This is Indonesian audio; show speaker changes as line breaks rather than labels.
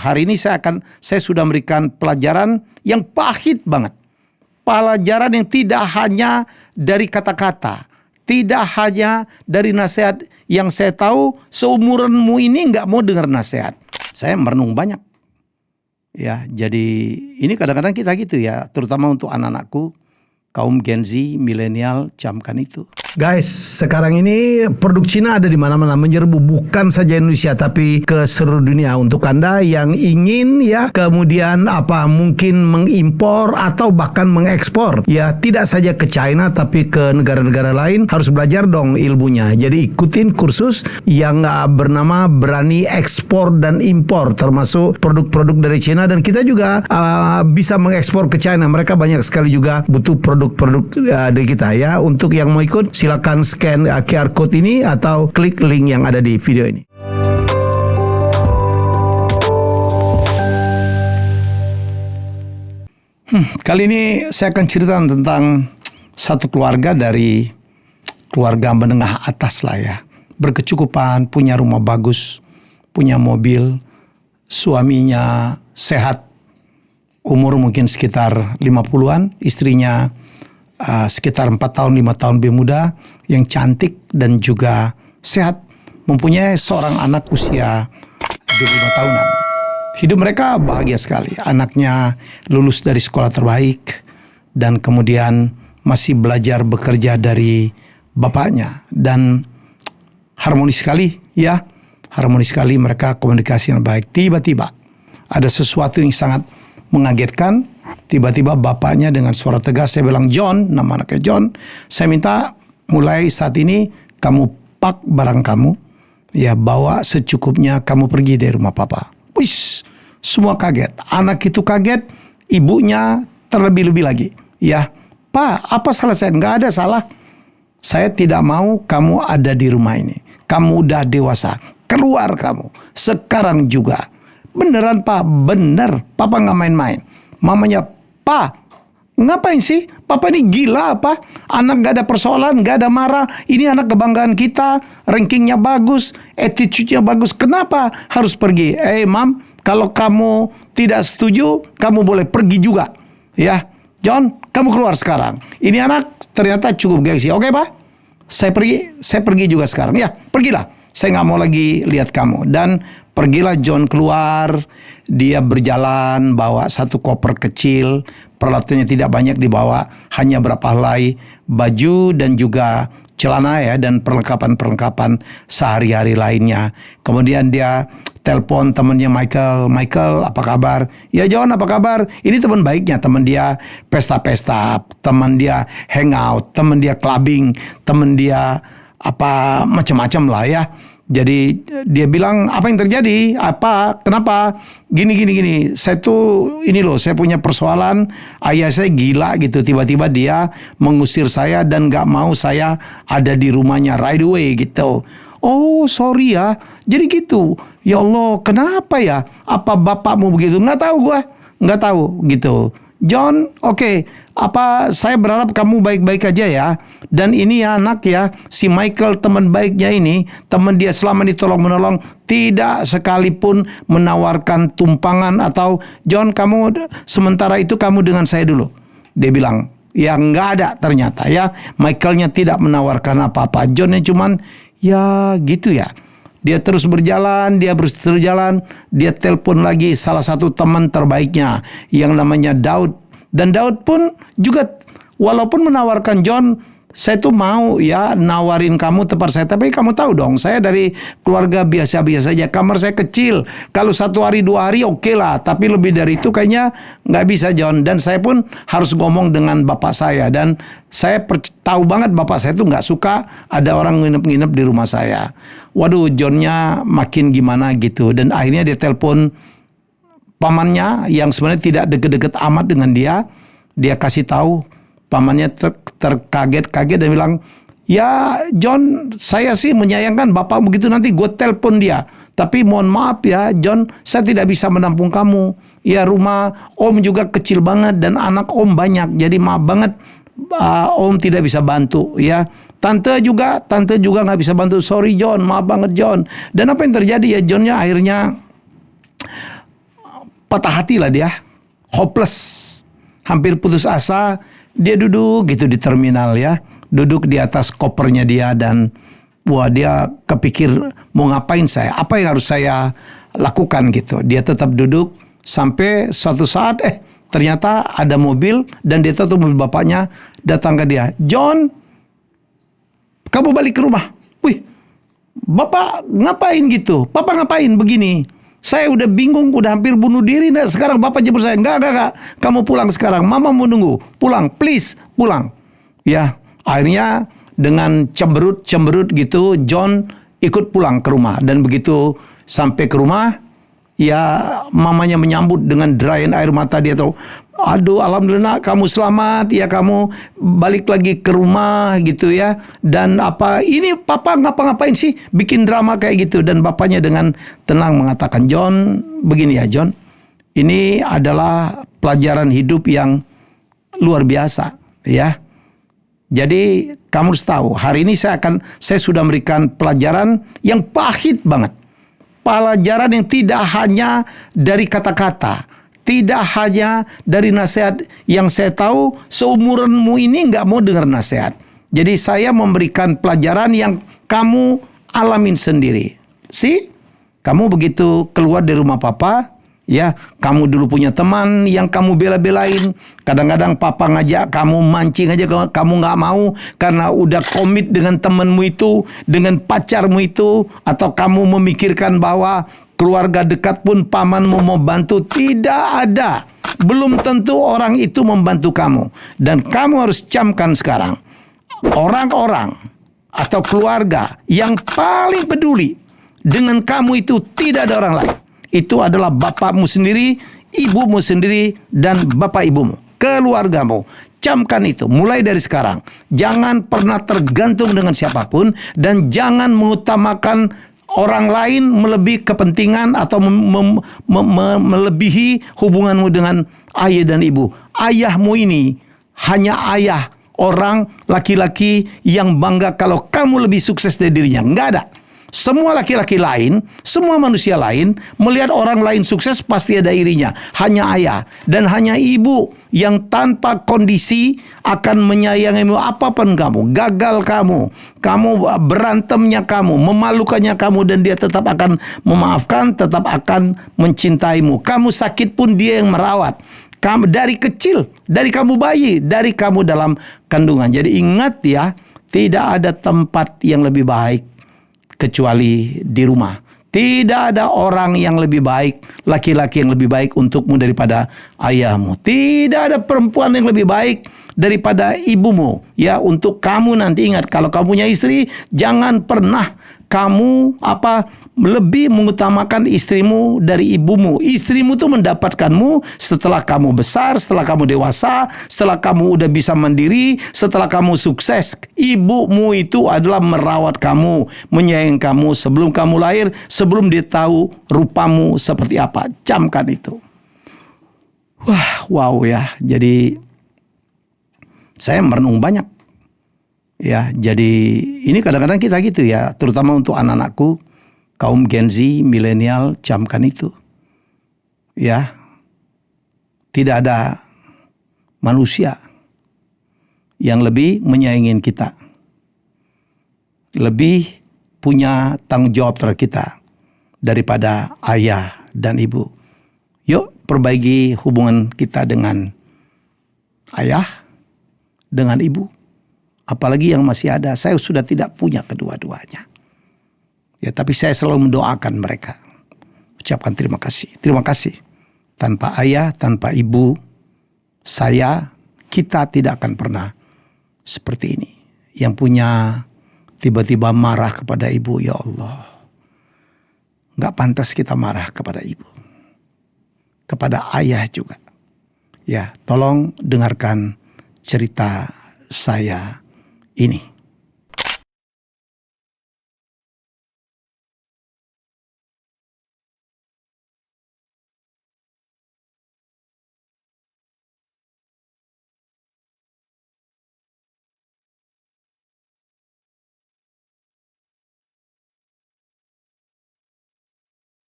hari ini saya sudah memberikan pelajaran yang pahit banget. Pelajaran yang tidak hanya dari kata-kata, tidak hanya dari nasihat yang saya tahu seumuranmu ini nggak mau dengar nasihat. Saya merenung banyak. Ya, jadi ini kadang-kadang kita gitu ya, terutama untuk anak-anakku, kaum Gen Z, milenial, camkan itu. Guys, sekarang ini produk Cina ada di mana-mana menyerbu, bukan saja Indonesia tapi ke seluruh dunia. Untuk Anda yang ingin ya kemudian mungkin mengimpor atau bahkan mengekspor ya, tidak saja ke China tapi ke negara-negara lain, harus belajar dong ilmunya. Jadi ikutin kursus yang bernama Berani Ekspor dan Impor, termasuk produk-produk dari China, dan kita juga bisa mengekspor ke China. Mereka banyak sekali juga butuh produk-produk dari kita ya. Untuk yang mau ikut, silakan scan QR code ini atau klik link yang ada di video ini. Kali ini saya akan cerita tentang satu keluarga dari keluarga menengah atas lah ya. Berkecukupan, punya rumah bagus, punya mobil, suaminya sehat, umur mungkin sekitar 50-an, istrinya sekitar 4 tahun 5 tahun lebih muda, yang cantik dan juga sehat, mempunyai seorang anak usia 25 tahunan. Hidup mereka bahagia sekali. Anaknya lulus dari sekolah terbaik dan kemudian masih belajar bekerja dari bapaknya, dan harmonis sekali ya. Harmonis sekali mereka, komunikasi yang baik. Tiba-tiba ada sesuatu yang sangat mengagetkan. Tiba-tiba bapaknya dengan suara tegas, saya bilang, John, nama anaknya John, saya minta mulai saat ini kamu pak barang kamu, ya bawa secukupnya, kamu pergi dari rumah papa. Wih, semua kaget. Anak itu kaget, ibunya terlebih-lebih lagi. Ya, Pak, apa salah saya? Nggak ada salah. Saya tidak mau kamu ada di rumah ini. Kamu udah dewasa. Keluar kamu. Sekarang juga. Beneran Pak, bener. Papa nggak main-main. Mamanya, Pak, ngapain sih? Papa ini gila apa? Anak gak ada persoalan, gak ada marah. Ini anak kebanggaan kita, rankingnya bagus, attitude-nya bagus. Kenapa harus pergi? Mam, kalau kamu tidak setuju, kamu boleh pergi juga. Ya, John, kamu keluar sekarang. Ini anak ternyata cukup gengsi. Oke, Pak? Saya pergi juga sekarang. Ya, pergilah. Saya nggak mau lagi lihat kamu. Dan pergilah John keluar. Dia berjalan bawa satu koper kecil. Peralatannya tidak banyak dibawa. Hanya berapa helai baju dan juga celana ya. Dan perlengkapan-perlengkapan sehari-hari lainnya. Kemudian dia telepon temannya Michael. Michael, apa kabar? Ya John, apa kabar? Ini teman baiknya. Teman dia pesta-pesta. Teman dia hangout. Teman dia clubbing. Teman dia macam-macam lah ya. Jadi dia bilang, apa yang terjadi? Kenapa? Gini. Saya saya punya persoalan. Ayah saya gila gitu. Tiba-tiba dia mengusir saya dan gak mau saya ada di rumahnya right away gitu. Oh sorry ya. Jadi gitu. Ya Allah, kenapa ya? Apa bapakmu begitu? Nggak tahu gua. Nggak tahu gitu. John, oke. Saya berharap kamu baik-baik aja ya. Dan ini ya anak ya, si Michael teman baiknya ini, teman dia selama ini tolong-menolong, tidak sekalipun menawarkan tumpangan atau John, kamu sementara itu kamu dengan saya dulu. Dia bilang, ya nggak ada ternyata ya. Michaelnya tidak menawarkan apa-apa. Johnnya cuman ya gitu ya. Dia terus berjalan, dia telepon lagi salah satu teman terbaiknya yang namanya Daud. Dan Daud pun juga walaupun menawarkan, John, saya tuh mau ya nawarin kamu tempat saya. Tapi kamu tahu dong, saya dari keluarga biasa-biasa saja. Kamar saya kecil. Kalau 1 hari 2 hari oke lah. Tapi lebih dari itu kayaknya nggak bisa John. Dan saya pun harus ngomong dengan bapak saya. Dan saya tahu banget bapak saya tuh nggak suka ada orang nginep-nginep di rumah saya. Waduh, Johnnya makin gimana gitu. Dan akhirnya dia telepon pamannya yang sebenarnya tidak deket-deket amat dengan dia. Dia kasih tahu, pamannya terkaget-kaget dan bilang, ya John, saya sih menyayangkan bapak begitu, nanti gue telepon dia. Tapi mohon maaf ya John, saya tidak bisa menampung kamu. Ya rumah om juga kecil banget dan anak om banyak. Jadi maaf banget om tidak bisa bantu ya. Tante juga nggak bisa bantu. Sorry John, maaf banget John. Dan apa yang terjadi ya, Johnnya akhirnya patah hati lah dia, hopeless, hampir putus asa. Dia duduk gitu di terminal ya, duduk di atas kopernya dia dan wah dia kepikir mau ngapain saya, apa yang harus saya lakukan gitu. Dia tetap duduk sampai suatu saat ternyata ada mobil dan dia tahu mobil bapaknya datang ke dia. John, kamu balik ke rumah. Wih, bapak ngapain gitu? Papa ngapain begini? Saya udah bingung, udah hampir bunuh diri. Nah, sekarang bapak jemput saya. Enggak. Kamu pulang sekarang. Mama mau nunggu. Pulang, please, pulang. Ya, akhirnya dengan cemberut gitu, John ikut pulang ke rumah. Dan begitu sampai ke rumah, ya mamanya menyambut dengan derayan air mata. Dia tahu, aduh alhamdulillah kamu selamat, ya kamu balik lagi ke rumah gitu ya. Dan apa ini papa ngapa-ngapain sih bikin drama kayak gitu. Dan bapaknya dengan tenang mengatakan, John begini ya John, ini adalah pelajaran hidup yang luar biasa ya. Jadi kamu harus tahu, hari ini saya sudah memberikan pelajaran yang pahit banget. Pelajaran yang tidak hanya dari kata-kata, tidak hanya dari nasihat yang saya tahu seumuranmu ini nggak mau dengar nasihat. Jadi saya memberikan pelajaran yang kamu alamin sendiri. Kamu begitu keluar dari rumah papa, ya kamu dulu punya teman yang kamu bela-belain. Kadang-kadang papa ngajak kamu mancing aja, kamu nggak mau karena udah komit dengan temanmu itu, dengan pacarmu itu, atau kamu memikirkan bahwa keluarga dekat pun pamanmu mau bantu. Tidak ada. Belum tentu orang itu membantu kamu. Dan kamu harus camkan sekarang. Orang-orang atau keluarga yang paling peduli dengan kamu itu tidak ada orang lain. Itu adalah bapakmu sendiri, ibumu sendiri, dan bapak ibumu. Keluargamu. Camkan itu mulai dari sekarang. Jangan pernah tergantung dengan siapapun. Dan jangan mengutamakan orang lain melebihi kepentingan atau melebihi hubunganmu dengan ayah dan ibu. Ayahmu ini hanya ayah orang laki-laki yang bangga kalau kamu lebih sukses dari dirinya. Enggak ada. Semua laki-laki lain, semua manusia lain melihat orang lain sukses pasti ada irinya. Hanya ayah dan hanya ibu yang tanpa kondisi akan menyayangimu apapun kamu. Gagal kamu berantemnya kamu, memalukannya kamu, dan dia tetap akan memaafkan, tetap akan mencintaimu. Kamu sakit pun dia yang merawat. Kamu dari kecil, dari kamu bayi, dari kamu dalam kandungan. Jadi ingat ya, tidak ada tempat yang lebih baik kecuali di rumah. Tidak ada orang yang lebih baik, laki-laki yang lebih baik untukmu daripada ayahmu. Tidak ada perempuan yang lebih baik daripada ibumu. Ya, untuk kamu nanti ingat, kalau kamu punya istri, jangan pernah kamu lebih mengutamakan istrimu dari ibumu. Istrimu tuh mendapatkanmu setelah kamu besar, setelah kamu dewasa, setelah kamu udah bisa mandiri, setelah kamu sukses. Ibumu itu adalah merawat kamu, menyayangi kamu sebelum kamu lahir, sebelum dia tahu rupamu seperti apa. Camkan itu. Wow ya. Jadi saya merenung banyak. Ya, jadi ini kadang-kadang kita gitu ya, terutama untuk anak-anakku, kaum Gen Z, milenial, camkan itu. Ya, tidak ada manusia yang lebih menyayangi kita, lebih punya tanggung jawab terhadap kita daripada ayah dan ibu. Yuk perbaiki hubungan kita dengan ayah, dengan ibu. Apalagi yang masih ada, saya sudah tidak punya kedua-duanya. Ya, tapi saya selalu mendoakan mereka. Ucapkan terima kasih. Terima kasih. Tanpa ayah, tanpa ibu, kita tidak akan pernah seperti ini. Yang punya tiba-tiba marah kepada ibu, ya Allah. Gak pantas kita marah kepada ibu. Kepada ayah juga. Ya, tolong dengarkan cerita saya ini.